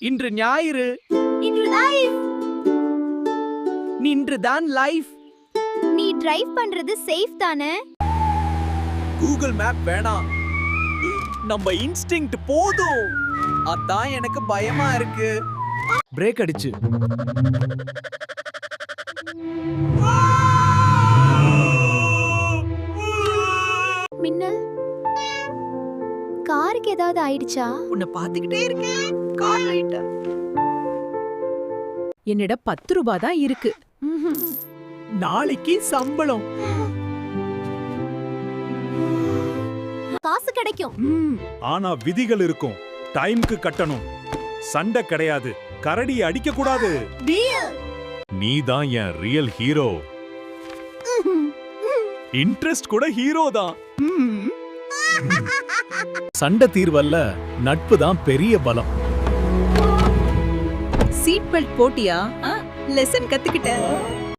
இன்று ஞாயிறு. இன்று லைஃப். நின்றுதான் லைஃப். நீ டிரைவ் பண்றது சேஃப் தானே? கூகுள் மேப் வேணாம். நம்ம இன்ஸ்டிங்க்ட் போதும். அதான் எனக்கு பயமா இருக்கு. பிரேக் அடிச்சு. மின்னல். காருக்கு ஏதாவது ஆயிடுச்சா? உன்னை பாத்துக்கிட்டே இருக்கேன். Car light. என்னிடம் 10 ரூபாய் தான் இருக்கு. நாளைக்கு சம்பளம். காசு கிடைக்கும். ஆனா விதிகள் இருக்கும். டைம்க்கு கட்டணும். சண்டை கிடையாது. கரடி அடிக்க கூடாது. நீ தான் என் ரியல் ஹீரோ. இன்ட்ரெஸ்ட் கூட ஹீரோ தான். சண்டை தீர்வல்ல, நட்பு தான் பெரிய பலம். சீட் பெல்ட் போட்டியா? லெசன் கத்துக்கிட்டேன்.